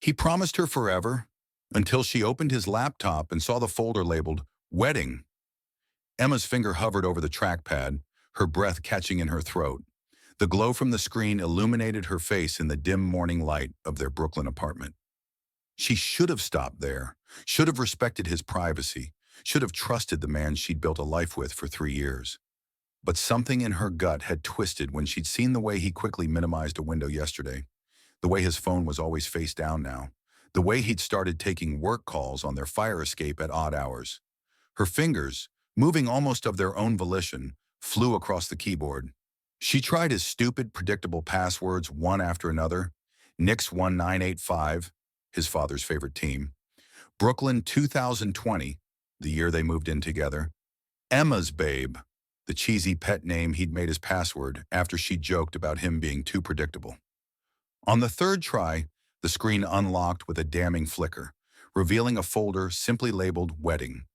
He promised her forever until she opened his laptop and saw the folder labeled Wedding. Emma's finger hovered over the trackpad, her breath catching in her throat. The glow from the screen illuminated her face in the dim morning light of their Brooklyn apartment. She should have stopped there, should have respected his privacy, should have trusted the man she'd built a life with for 3 years. But something in her gut had twisted when she'd seen the way he quickly minimized a window yesterday, the way his phone was always face down now, the way he'd started taking work calls on their fire escape at odd hours. Her fingers, moving almost of their own volition, flew across the keyboard. She tried his stupid, predictable passwords one after another. Knicks 1985, his father's favorite team. Brooklyn 2020, the year they moved in together. Emma's Babe, the cheesy pet name he'd made his password after she joked about him being too predictable. On the third try, the screen unlocked with a damning flicker, revealing a folder simply labeled Wedding.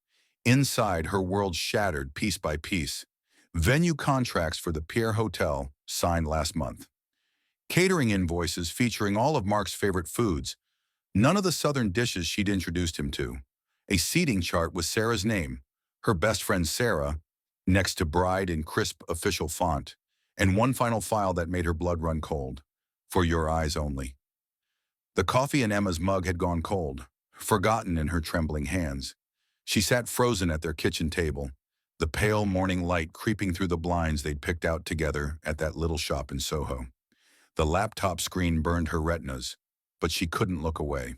Inside, her world shattered piece by piece. Venue contracts for the Pierre Hotel, signed last month. Catering invoices featuring all of Mark's favorite foods, none of the southern dishes she'd introduced him to. A seating chart with Sarah's name, her best friend Sarah, next to bride in crisp official font, and one final file that made her blood run cold. For your eyes only. The coffee in Emma's mug had gone cold, forgotten in her trembling hands. She sat frozen at their kitchen table, the pale morning light creeping through the blinds they'd picked out together at that little shop in Soho. The laptop screen burned her retinas, but she couldn't look away.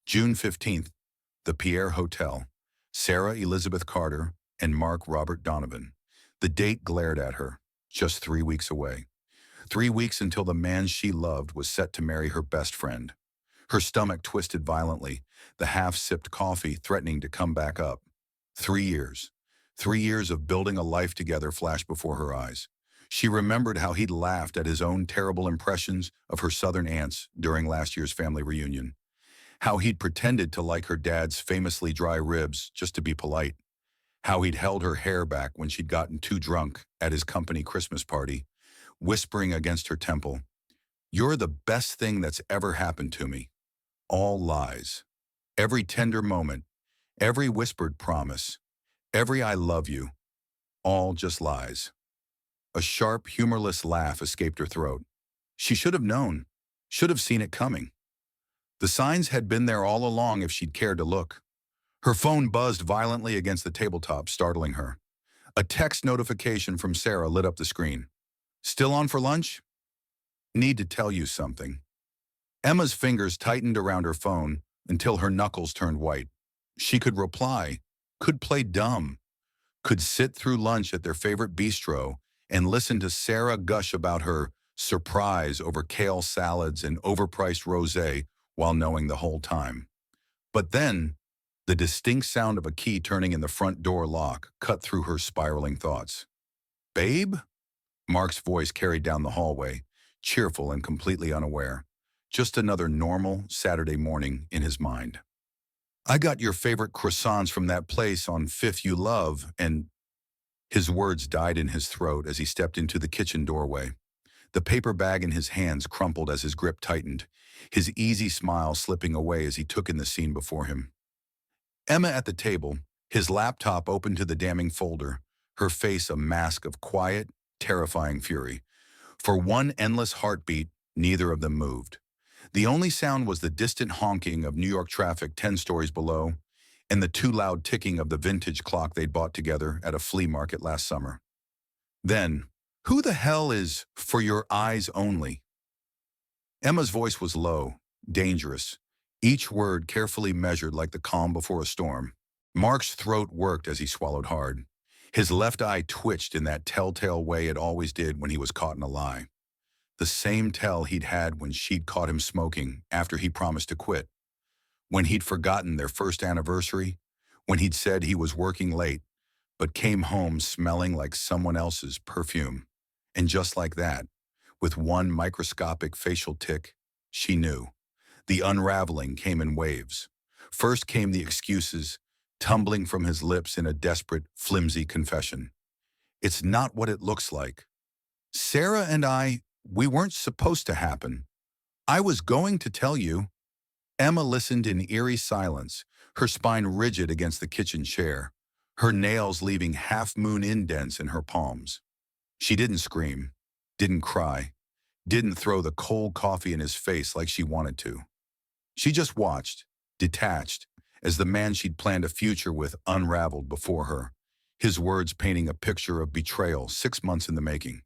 June 15th, the Pierre Hotel, Sarah Elizabeth Carter and Mark Robert Donovan. The date glared at her, just 3 weeks away. 3 weeks until the man she loved was set to marry her best friend. Her stomach twisted violently, the half-sipped coffee threatening to come back up. 3 years. 3 years of building a life together flashed before her eyes. She remembered how he'd laughed at his own terrible impressions of her southern aunts during last year's family reunion. How he'd pretended to like her dad's famously dry ribs just to be polite. How he'd held her hair back when she'd gotten too drunk at his company Christmas party, whispering against her temple, "You're the best thing that's ever happened to me." All lies. Every tender moment, every whispered promise, every "I love you," all just lies. A sharp, humorless laugh escaped her throat. She should have known, should have seen it coming. The signs had been there all along if she'd cared to look. Her phone buzzed violently against the tabletop, startling her. A text notification from Sarah lit up the screen. "Still on for lunch? Need to tell you something." Emma's fingers tightened around her phone until her knuckles turned white. She could reply, could play dumb, could sit through lunch at their favorite bistro and listen to Sarah gush about her surprise over kale salads and overpriced rosé while knowing the whole time. But then, the distinct sound of a key turning in the front door lock cut through her spiraling thoughts. "Babe?" Mark's voice carried down the hallway, cheerful and completely unaware. Just another normal Saturday morning in his mind. "I got your favorite croissants from that place on Fifth you love, and—" His words died in his throat as he stepped into the kitchen doorway. The paper bag in his hands crumpled as his grip tightened, his easy smile slipping away as he took in the scene before him. Emma at the table, his laptop open to the damning folder, her face a mask of quiet, terrifying fury. For one endless heartbeat, neither of them moved. The only sound was the distant honking of New York traffic 10 stories below, and the too loud ticking of the vintage clock they'd bought together at a flea market last summer. Then, "Who the hell is for your eyes only?" Emma's voice was low, dangerous, each word carefully measured like the calm before a storm. Mark's throat worked as he swallowed hard. His left eye twitched in that telltale way it always did when he was caught in a lie. The same tell he'd had when she'd caught him smoking after he promised to quit. When he'd forgotten their first anniversary, when he'd said he was working late, but came home smelling like someone else's perfume. And just like that, with one microscopic facial tic, she knew. The unraveling came in waves. First came the excuses, tumbling from his lips in a desperate, flimsy confession. "It's not what it looks like. Sarah and I, we weren't supposed to happen. I was going to tell you." Emma listened in eerie silence, her spine rigid against the kitchen chair, her nails leaving half-moon indents in her palms. She didn't scream, didn't cry, didn't throw the cold coffee in his face like she wanted to. She just watched, detached, as the man she'd planned a future with unraveled before her, his words painting a picture of betrayal 6 months in the making.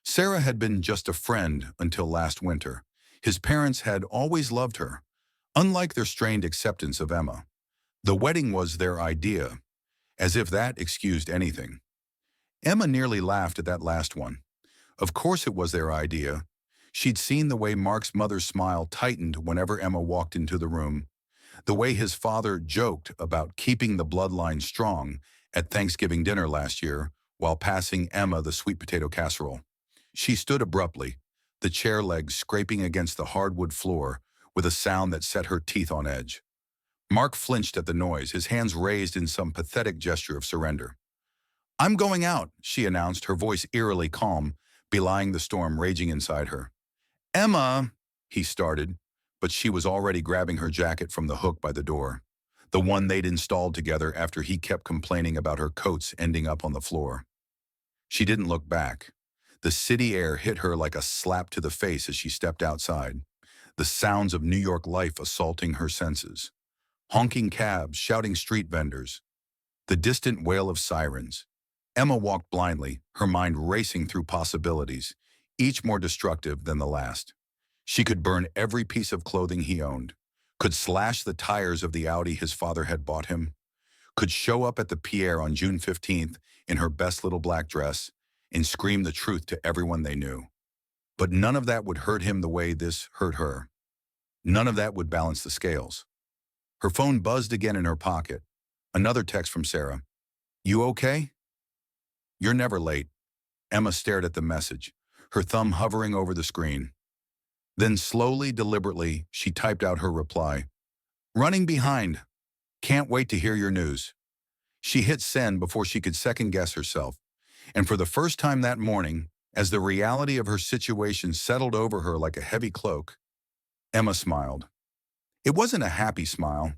Sarah had been just a friend until last winter. His parents had always loved her, unlike their strained acceptance of Emma. The wedding was their idea, as if that excused anything. Emma nearly laughed at that last one. Of course it was their idea. She'd seen the way Mark's mother's smile tightened whenever Emma walked into the room, the way his father joked about keeping the bloodline strong at Thanksgiving dinner last year while passing Emma the sweet potato casserole. She stood abruptly, the chair legs scraping against the hardwood floor with a sound that set her teeth on edge. Mark flinched at the noise, his hands raised in some pathetic gesture of surrender. "I'm going out," she announced, her voice eerily calm, belying the storm raging inside her. "Emma," he started, but she was already grabbing her jacket from the hook by the door, the one they'd installed together after he kept complaining about her coats ending up on the floor. She didn't look back. The city air hit her like a slap to the face as she stepped outside, the sounds of New York life assaulting her senses. Honking cabs, shouting street vendors, the distant wail of sirens. Emma walked blindly, her mind racing through possibilities, each more destructive than the last. She could burn every piece of clothing he owned, could slash the tires of the Audi his father had bought him, could show up at the Pierre on June 15th in her best little black dress and scream the truth to everyone they knew. But none of that would hurt him the way this hurt her. None of that would balance the scales. Her phone buzzed again in her pocket. Another text from Sarah. "You okay?" "You're never late." Emma stared at the message, her thumb hovering over the screen. Then slowly, deliberately, she typed out her reply. "Running behind. Can't wait to hear your news." She hit send before she could second-guess herself, and for the first time that morning, as the reality of her situation settled over her like a heavy cloak, Emma smiled. It wasn't a happy smile.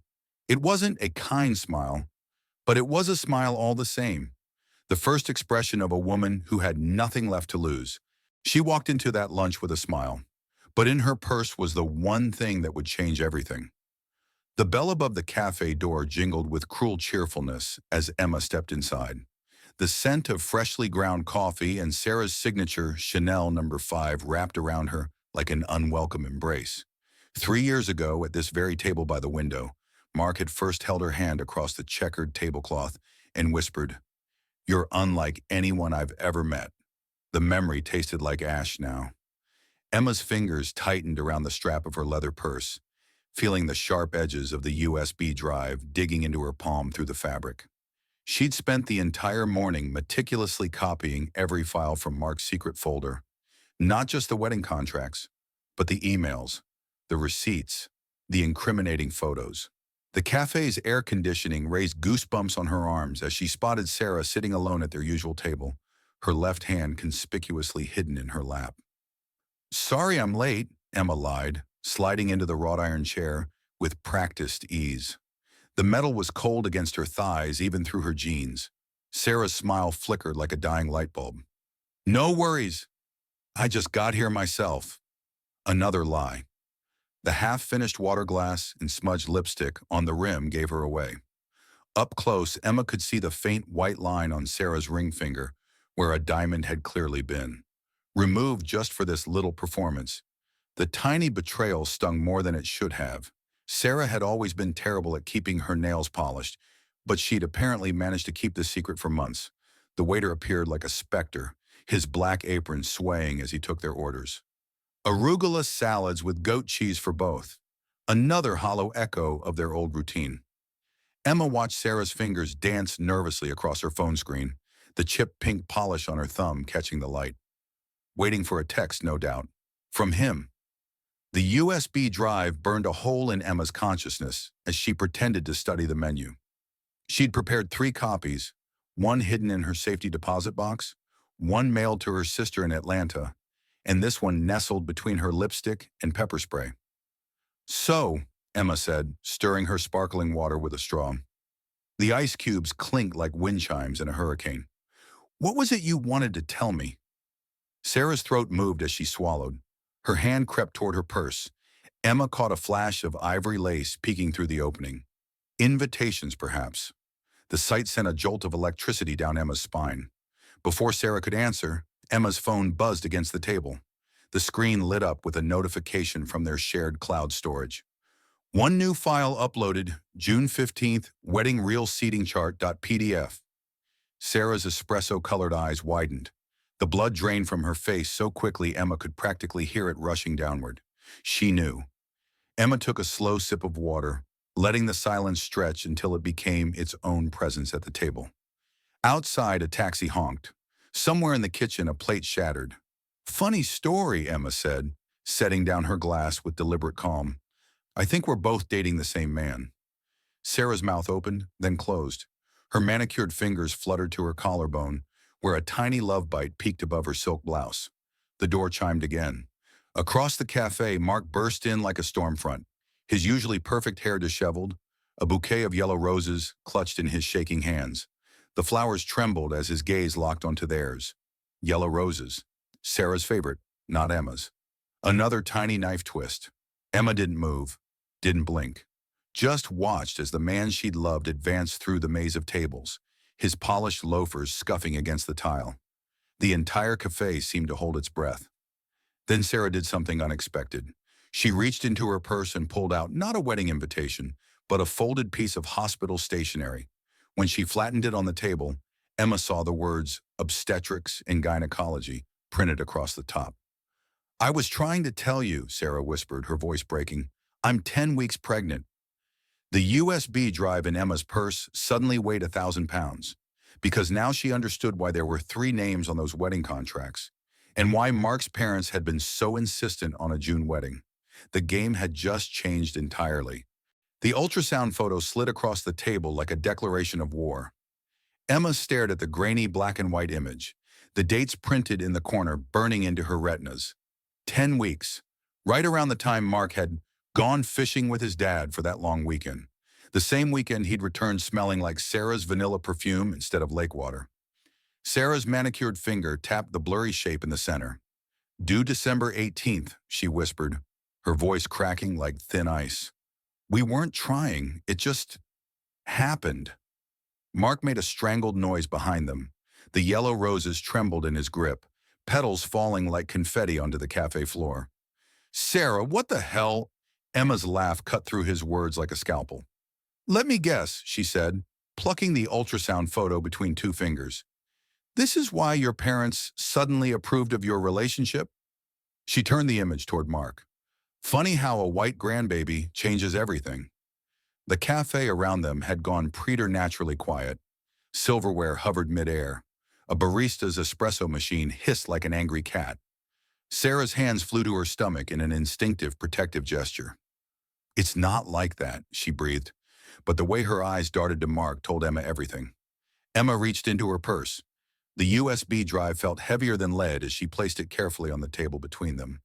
It wasn't a kind smile, but it was a smile all the same. The first expression of a woman who had nothing left to lose. She walked into that lunch with a smile, but in her purse was the one thing that would change everything. The bell above the cafe door jingled with cruel cheerfulness as Emma stepped inside. The scent of freshly ground coffee and Sarah's signature Chanel No. 5 wrapped around her like an unwelcome embrace. 3 years ago, at this very table by the window, Mark had first held her hand across the checkered tablecloth and whispered, "You're unlike anyone I've ever met." The memory tasted like ash now. Emma's fingers tightened around the strap of her leather purse, feeling the sharp edges of the USB drive digging into her palm through the fabric. She'd spent the entire morning meticulously copying every file from Mark's secret folder, not just the wedding contracts, but the emails, the receipts, the incriminating photos. The cafe's air conditioning raised goosebumps on her arms as she spotted Sarah sitting alone at their usual table, her left hand conspicuously hidden in her lap. "Sorry I'm late," Emma lied, sliding into the wrought iron chair with practiced ease. The metal was cold against her thighs, even through her jeans. Sarah's smile flickered like a dying light bulb. "No worries. I just got here myself." Another lie. The half-finished water glass and smudged lipstick on the rim gave her away. Up close, Emma could see the faint white line on Sarah's ring finger, where a diamond had clearly been. Removed just for this little performance. The tiny betrayal stung more than it should have. Sarah had always been terrible at keeping her nails polished, but she'd apparently managed to keep the secret for months. The waiter appeared like a specter, his black apron swaying as he took their orders. Arugula salads with goat cheese for both. Another hollow echo of their old routine. Emma watched Sarah's fingers dance nervously across her phone screen, the chipped pink polish on her thumb catching the light. Waiting for a text, no doubt. From him. The USB drive burned a hole in Emma's consciousness as she pretended to study the menu. She'd prepared 3 copies, one hidden in her safety deposit box, one mailed to her sister in Atlanta, and this one nestled between her lipstick and pepper spray. "So," Emma said, stirring her sparkling water with a straw. The ice cubes clinked like wind chimes in a hurricane. What was it you wanted to tell me? Sarah's throat moved as she swallowed. Her hand crept toward her purse. Emma caught a flash of ivory lace peeking through the opening. Invitations, perhaps. The sight sent a jolt of electricity down Emma's spine. Before Sarah could answer, Emma's phone buzzed against the table. The screen lit up with a notification from their shared cloud storage. One new file uploaded, June 15th, wedding reel seating chart.pdf. Sarah's espresso-colored eyes widened. The blood drained from her face so quickly Emma could practically hear it rushing downward. She knew. Emma took a slow sip of water, letting the silence stretch until it became its own presence at the table. Outside, a taxi honked. Somewhere in the kitchen, a plate shattered. Funny story, Emma said, setting down her glass with deliberate calm. I think we're both dating the same man. Sarah's mouth opened, then closed. Her manicured fingers fluttered to her collarbone, where a tiny love bite peeked above her silk blouse. The door chimed again. Across the cafe, Mark burst in like a storm front, his usually perfect hair disheveled, a bouquet of yellow roses clutched in his shaking hands. The flowers trembled as his gaze locked onto theirs. Yellow roses. Sarah's favorite, not Emma's. Another tiny knife twist. Emma didn't move, didn't blink. Just watched as the man she'd loved advanced through the maze of tables, his polished loafers scuffing against the tile. The entire cafe seemed to hold its breath. Then Sarah did something unexpected. She reached into her purse and pulled out not a wedding invitation, but a folded piece of hospital stationery. When she flattened it on the table, Emma saw the words obstetrics and gynecology printed across the top. I was trying to tell you, Sarah whispered, her voice breaking. I'm 10 weeks pregnant. The USB drive in Emma's purse suddenly weighed 1,000 pounds, because now she understood why there were 3 names on those wedding contracts, and why Mark's parents had been so insistent on a June wedding. The game had just changed entirely. The ultrasound photo slid across the table like a declaration of war. Emma stared at the grainy black and white image, the dates printed in the corner burning into her retinas. 10 weeks, right around the time Mark had gone fishing with his dad for that long weekend. The same weekend he'd returned smelling like Sarah's vanilla perfume instead of lake water. Sarah's manicured finger tapped the blurry shape in the center. Due December 18th, she whispered, her voice cracking like thin ice. We weren't trying, it just happened. Mark made a strangled noise behind them. The yellow roses trembled in his grip, petals falling like confetti onto the cafe floor. Sarah, what the hell? Emma's laugh cut through his words like a scalpel. Let me guess, she said, plucking the ultrasound photo between 2 fingers. This is why your parents suddenly approved of your relationship? She turned the image toward Mark. Funny how a white grandbaby changes everything. The cafe around them had gone preternaturally quiet. Silverware hovered midair. A barista's espresso machine hissed like an angry cat. Sarah's hands flew to her stomach in an instinctive protective gesture. It's not like that, she breathed, but the way her eyes darted to Mark told Emma everything. Emma reached into her purse. The USB drive felt heavier than lead as she placed it carefully on the table between them.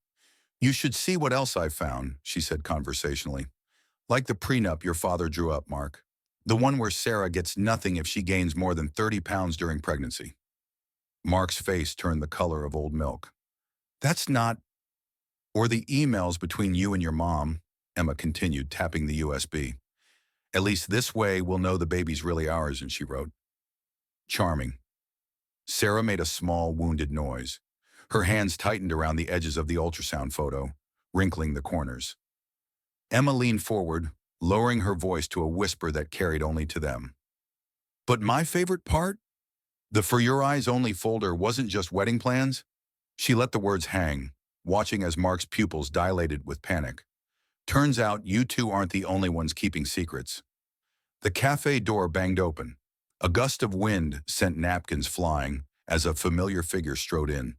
You should see what else I've found, she said conversationally. Like the prenup your father drew up, Mark. The one where Sarah gets nothing if she gains more than 30 pounds during pregnancy. Mark's face turned the color of old milk. That's not... Or the emails between you and your mom, Emma continued, tapping the USB. At least this way we'll know the baby's really ours, and she wrote. Charming. Sarah made a small, wounded noise. Her hands tightened around the edges of the ultrasound photo, wrinkling the corners. Emma leaned forward, lowering her voice to a whisper that carried only to them. But my favorite part? The For Your Eyes Only folder wasn't just wedding plans. She let the words hang, watching as Mark's pupils dilated with panic. Turns out you two aren't the only ones keeping secrets. The cafe door banged open. A gust of wind sent napkins flying as a familiar figure strode in.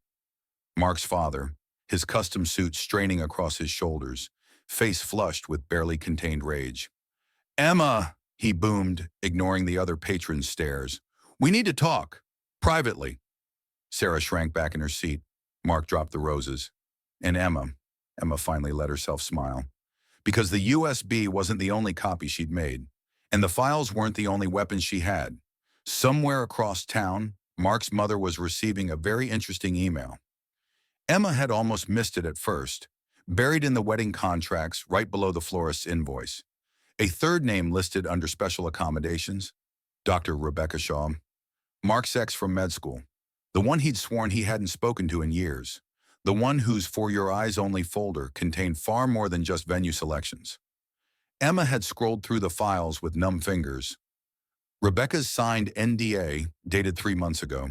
Mark's father, his custom suit straining across his shoulders, face flushed with barely contained rage. Emma, he boomed, ignoring the other patron's stares. We need to talk. Privately. Sarah shrank back in her seat. Mark dropped the roses. And Emma finally let herself smile. because the USB wasn't the only copy she'd made, and the files weren't the only weapons she had. Somewhere across town, Mark's mother was receiving a very interesting email. Emma had almost missed it at first, buried in the wedding contracts right below the florist's invoice. A third name listed under special accommodations, Dr. Rebecca Shaw, Mark's ex from med school, the one he'd sworn he hadn't spoken to in years, the one whose For Your Eyes Only folder contained far more than just venue selections. Emma had scrolled through the files with numb fingers. Rebecca's signed NDA, dated 3 months ago,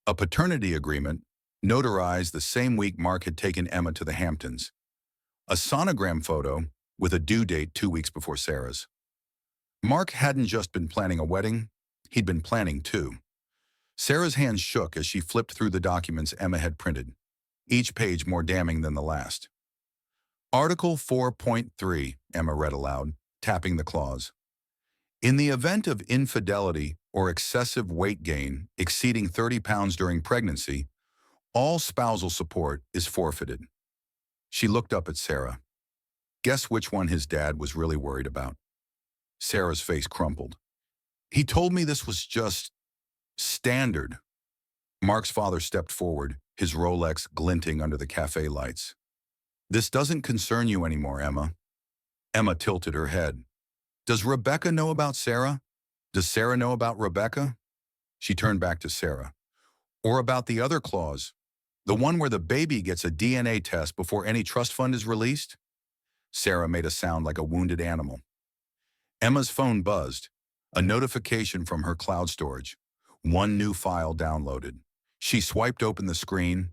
a paternity agreement, notarized the same week Mark had taken Emma to the Hamptons, a sonogram photo with a due date 2 weeks before Sarah's. Mark hadn't just been planning a wedding, he'd been planning two. Sarah's hands shook as she flipped through the documents Emma had printed, each page more damning than the last. Article 4.3, Emma read aloud, tapping the clause. In the event of infidelity or excessive weight gain exceeding 30 pounds during pregnancy, all spousal support is forfeited. She looked up at Sarah. Guess which one his dad was really worried about? Sarah's face crumpled. He told me this was just standard. Mark's father stepped forward, his Rolex glinting under the cafe lights. This doesn't concern you anymore, Emma. Emma tilted her head. Does Rebecca know about Sarah? Does Sarah know about Rebecca? She turned back to Sarah. Or about the other clause, the one where the baby gets a DNA test before any trust fund is released? Sarah made a sound like a wounded animal. Emma's phone buzzed, a notification from her cloud storage. One new file downloaded. She swiped open the screen,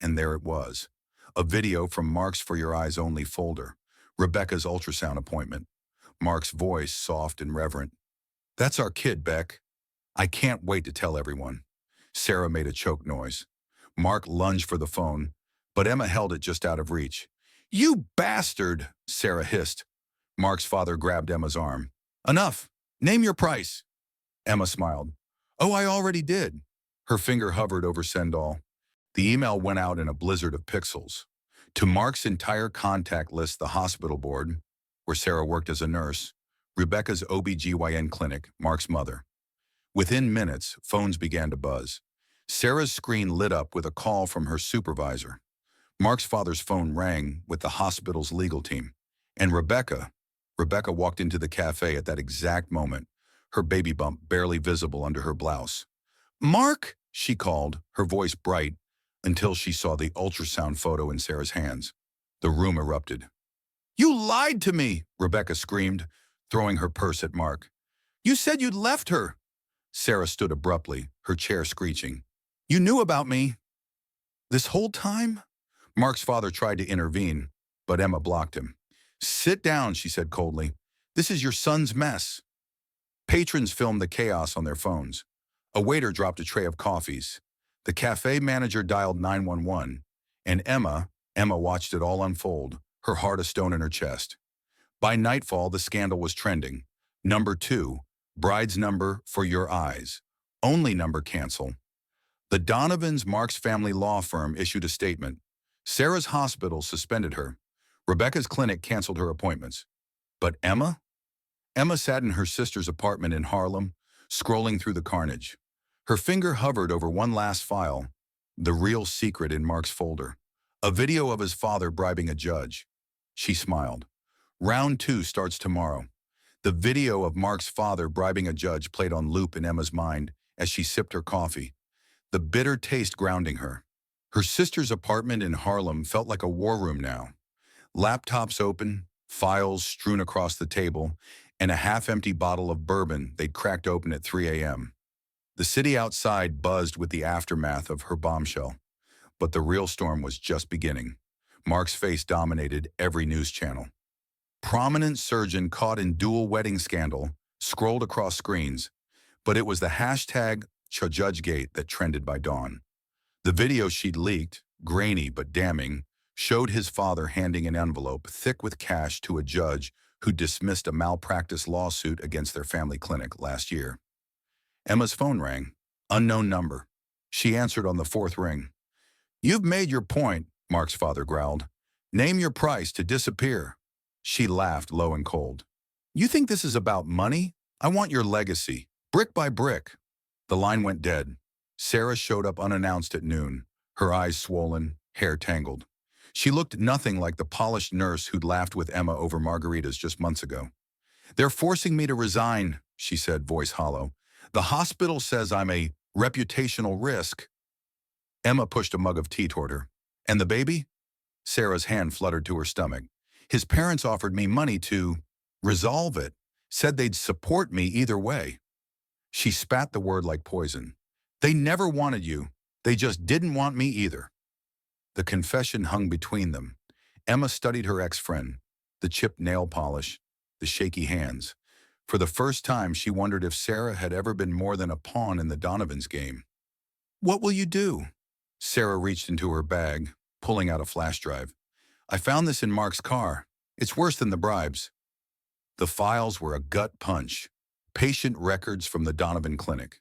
and there it was. A video from Mark's For Your Eyes Only folder, Rebecca's ultrasound appointment. Mark's voice soft and reverent. That's our kid, Beck. I can't wait to tell everyone. Sarah made a choke noise. Mark lunged for the phone, but Emma held it just out of reach. You bastard, Sarah hissed. Mark's father grabbed Emma's arm. Enough. Name your price. Emma smiled. Oh, I already did. Her finger hovered over send all. The email went out in a blizzard of pixels. To Mark's entire contact list, the hospital board, where Sarah worked as a nurse, Rebecca's OBGYN clinic, Mark's mother. Within minutes, phones began to buzz. Sarah's screen lit up with a call from her supervisor. Mark's father's phone rang with the hospital's legal team. And Rebecca walked into the cafe at that exact moment, her baby bump barely visible under her blouse. Mark, she called, her voice bright, until she saw the ultrasound photo in Sarah's hands. The room erupted. You lied to me, Rebecca screamed, throwing her purse at Mark. You said you'd left her. Sarah stood abruptly, her chair screeching. You knew about me. This whole time? Mark's father tried to intervene, but Emma blocked him. Sit down, she said coldly. This is your son's mess. Patrons filmed the chaos on their phones. A waiter dropped a tray of coffees. The cafe manager dialed 911, and Emma watched it all unfold, her heart a stone in her chest. By nightfall, the scandal was trending. Number 2, bride's number for your eyes. Only number cancel. The Donovans, Mark's family law firm, issued a statement. Sarah's hospital suspended her. Rebecca's clinic canceled her appointments. But Emma? Emma sat in her sister's apartment in Harlem, scrolling through the carnage. Her finger hovered over one last file, the real secret in Mark's folder. A video of his father bribing a judge. She smiled. Round 2 starts tomorrow. The video of Mark's father bribing a judge played on loop in Emma's mind as she sipped her coffee, the bitter taste grounding her. Her sister's apartment in Harlem felt like a war room now. Laptops open, files strewn across the table, and a half-empty bottle of bourbon they'd cracked open at 3 a.m. The city outside buzzed with the aftermath of her bombshell. But the real storm was just beginning. Mark's face dominated every news channel. Prominent surgeon caught in dual wedding scandal scrolled across screens, but it was the hashtag #ChJudgeGate that trended by dawn. The video she'd leaked, grainy but damning, showed his father handing an envelope thick with cash to a judge who dismissed a malpractice lawsuit against their family clinic last year. Emma's phone rang. Unknown number. She answered on the 4th ring. You've made your point, Mark's father growled. Name your price to disappear. She laughed low and cold. You think this is about money? I want your legacy, brick by brick. The line went dead. Sarah showed up unannounced at noon, her eyes swollen, hair tangled. She looked nothing like the polished nurse who'd laughed with Emma over margaritas just months ago. They're forcing me to resign, she said, voice hollow. The hospital says I'm a reputational risk. Emma pushed a mug of tea toward her. And the baby? Sarah's hand fluttered to her stomach. His parents offered me money to resolve it, said they'd support me either way. She spat the word like poison. They never wanted you. They just didn't want me either. The confession hung between them. Emma studied her ex-friend, the chipped nail polish, the shaky hands. For the first time, she wondered if Sarah had ever been more than a pawn in the Donovans' game. What will you do? Sarah reached into her bag, pulling out a flash drive. I found this in Mark's car. It's worse than the bribes. The files were a gut punch. Patient records from the Donovan Clinic.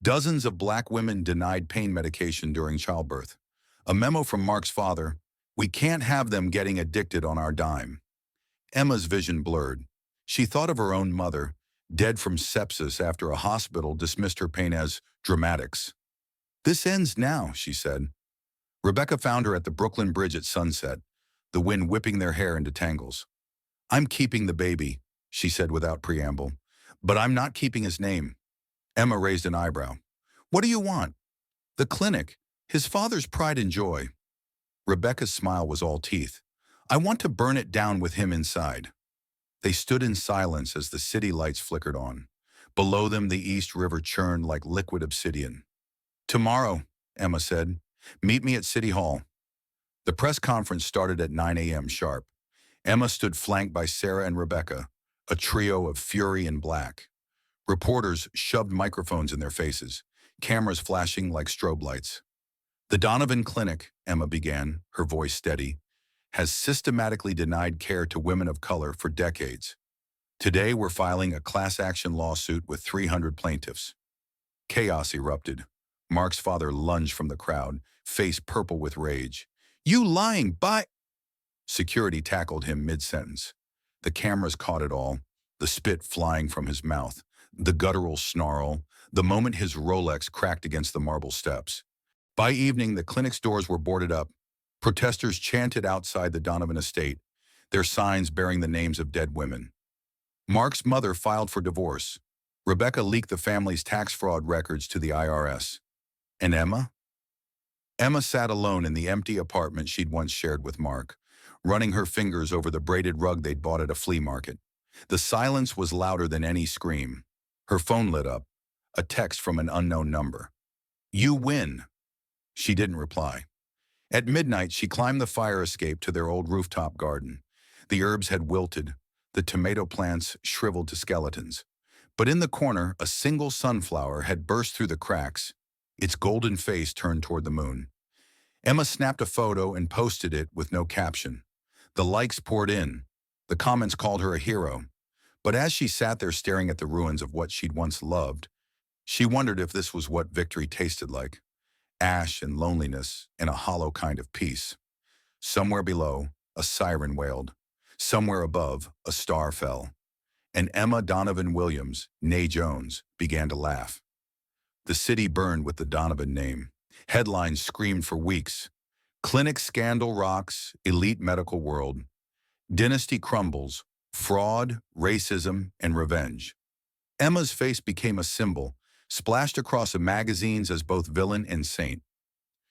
Dozens of black women denied pain medication during childbirth. A memo from Mark's father, we can't have them getting addicted on our dime. Emma's vision blurred. She thought of her own mother, dead from sepsis after a hospital dismissed her pain as dramatics. This ends now, she said. Rebecca found her at the Brooklyn Bridge at sunset, the wind whipping their hair into tangles. I'm keeping the baby, she said without preamble, but I'm not keeping his name. Emma raised an eyebrow. What do you want? The clinic, his father's pride and joy. Rebecca's smile was all teeth. I want to burn it down with him inside. They stood in silence as the city lights flickered on. Below them, the East River churned like liquid obsidian. Tomorrow, Emma said, meet me at City Hall. The press conference started at 9 a.m. sharp. Emma stood flanked by Sarah and Rebecca, a trio of fury and black. Reporters shoved microphones in their faces, cameras flashing like strobe lights. The Donovan Clinic, Emma began, her voice steady, has systematically denied care to women of color for decades. Today, we're filing a class action lawsuit with 300 plaintiffs. Chaos erupted. Mark's father lunged from the crowd, face purple with rage. You lying Security tackled him mid-sentence. The cameras caught it all, the spit flying from his mouth, the guttural snarl, the moment his Rolex cracked against the marble steps. By evening, the clinic's doors were boarded up. Protesters chanted outside the Donovan estate, their signs bearing the names of dead women. Mark's mother filed for divorce. Rebecca leaked the family's tax fraud records to the IRS. And Emma? Emma sat alone in the empty apartment she'd once shared with Mark, running her fingers over the braided rug they'd bought at a flea market. The silence was louder than any scream. Her phone lit up, a text from an unknown number. You win. She didn't reply. At midnight, she climbed the fire escape to their old rooftop garden. The herbs had wilted, the tomato plants shriveled to skeletons. But in the corner, a single sunflower had burst through the cracks, its golden face turned toward the moon. Emma snapped a photo and posted it with no caption. The likes poured in. The comments called her a hero. But as she sat there staring at the ruins of what she'd once loved, she wondered if this was what victory tasted like. Ash and loneliness and a hollow kind of peace. Somewhere below, a siren wailed. Somewhere above, a star fell. And Emma Donovan Williams, née Jones, began to laugh. The city burned with the Donovan name. Headlines screamed for weeks. Clinic scandal rocks, elite medical world. Dynasty crumbles, fraud, racism, and revenge. Emma's face became a symbol, splashed across the magazines as both villain and saint.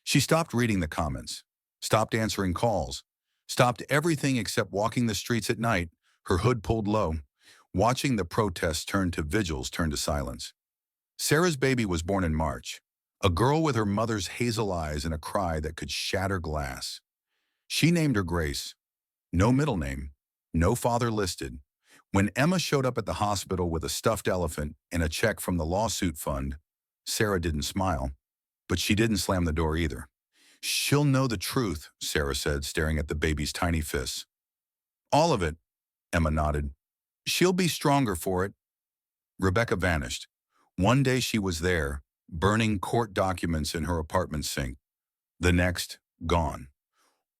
She stopped reading the comments, stopped answering calls, stopped everything except walking the streets at night, her hood pulled low, watching the protests turn to vigils turn to silence. Sarah's baby was born in March, a girl with her mother's hazel eyes and a cry that could shatter glass. She named her Grace. No middle name, no father listed. When Emma showed up at the hospital with a stuffed elephant and a check from the lawsuit fund, Sarah didn't smile, but she didn't slam the door either. She'll know the truth, Sarah said, staring at the baby's tiny fists. All of it, Emma nodded. She'll be stronger for it. Rebecca vanished. One day she was there, burning court documents in her apartment sink. The next, gone.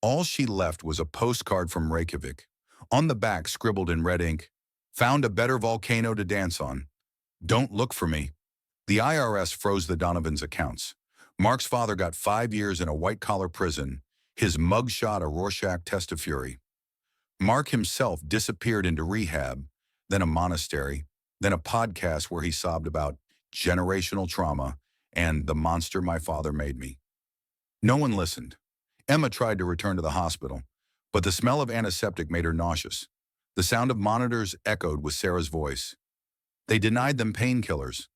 All she left was a postcard from Reykjavik, On the back, scribbled in red ink, "Found a better volcano to dance on. Don't look for me." The IRS froze the Donovans' accounts. Mark's father got 5 years in a white-collar prison, his mugshot a Rorschach test of fury. Mark himself disappeared into rehab, then a monastery, then a podcast where he sobbed about generational trauma and the monster my father made me. No one listened. Emma tried to return to the hospital, but the smell of antiseptic made her nauseous. The sound of monitors echoed with Sarah's voice. They denied them painkillers.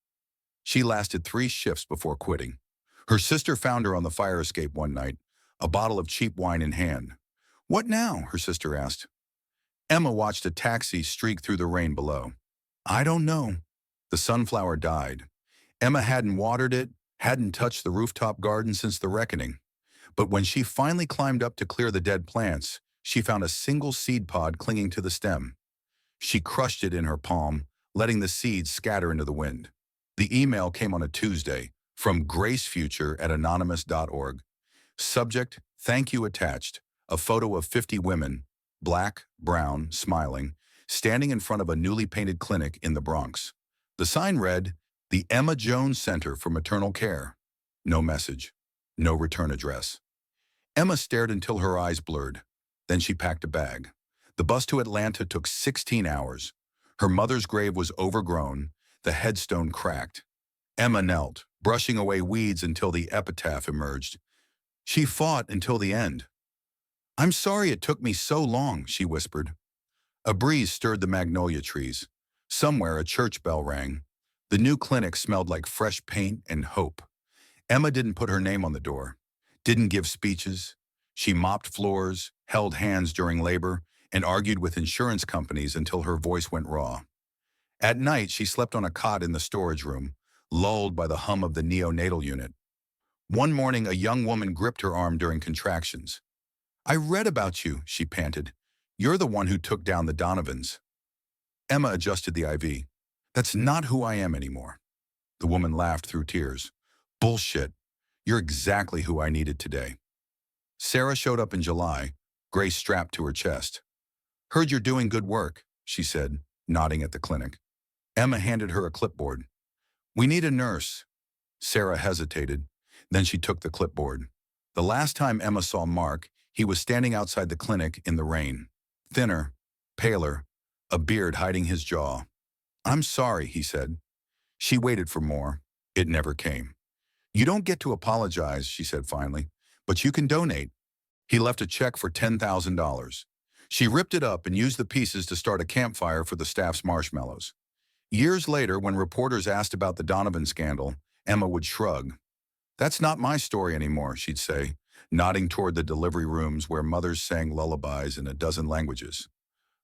She lasted 3 shifts before quitting. Her sister found her on the fire escape one night, a bottle of cheap wine in hand. "What now?" her sister asked. Emma watched a taxi streak through the rain below. "I don't know." The sunflower died. Emma hadn't watered it, hadn't touched the rooftop garden since the reckoning. But when she finally climbed up to clear the dead plants, she found a single seed pod clinging to the stem. She crushed it in her palm, letting the seeds scatter into the wind. The email came on a Tuesday from gracefuture@anonymous.org. Subject, "Thank you" attached, a photo of 50 women, black, brown, smiling, standing in front of a newly painted clinic in the Bronx. The sign read, "The Emma Jones Center for Maternal Care." No message. No return address. Emma stared until her eyes blurred. Then she packed a bag. The bus to Atlanta took 16 hours. Her mother's grave was overgrown, the headstone cracked. Emma knelt, brushing away weeds until the epitaph emerged. "She fought until the end." "I'm sorry it took me so long," she whispered. A breeze stirred the magnolia trees. Somewhere a church bell rang. The new clinic smelled like fresh paint and hope. Emma didn't put her name on the door, didn't give speeches. She mopped floors, held hands during labor, and argued with insurance companies until her voice went raw. At night, she slept on a cot in the storage room, lulled by the hum of the neonatal unit. One morning, a young woman gripped her arm during contractions. "I read about you," she panted. "You're the one who took down the Donovans." Emma adjusted the IV. "That's not who I am anymore." The woman laughed through tears. "Bullshit. You're exactly who I needed today." Sarah showed up in July, Grace strapped to her chest. "Heard you're doing good work," she said, nodding at the clinic. Emma handed her a clipboard. "We need a nurse." Sarah hesitated. Then she took the clipboard. The last time Emma saw Mark, he was standing outside the clinic in the rain. Thinner, paler, a beard hiding his jaw. "I'm sorry," he said. She waited for more. It never came. "You don't get to apologize," she said finally, "but you can donate." He left a check for $10,000. She ripped it up and used the pieces to start a campfire for the staff's marshmallows. Years later, when reporters asked about the Donovan scandal, Emma would shrug. "That's not my story anymore," she'd say, nodding toward the delivery rooms where mothers sang lullabies in a dozen languages.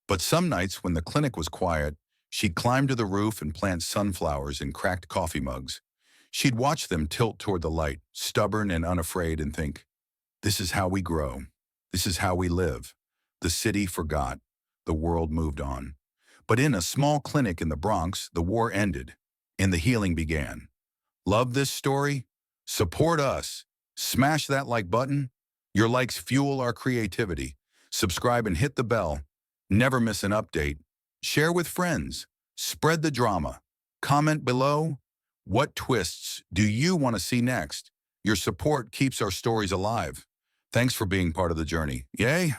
But some nights, when the clinic was quiet, she'd climb to the roof and plant sunflowers in cracked coffee mugs. She'd watch them tilt toward the light, stubborn and unafraid, and think, "This is how we grow. This is how we live." The city forgot. The world moved on. But in a small clinic in the Bronx, the war ended, and the healing began. Love this story? Support us. Smash that like button. Your likes fuel our creativity. Subscribe and hit the bell. Never miss an update. Share with friends. Spread the drama. Comment below. What twists do you want to see next? Your support keeps our stories alive. Thanks for being part of the journey. Yay!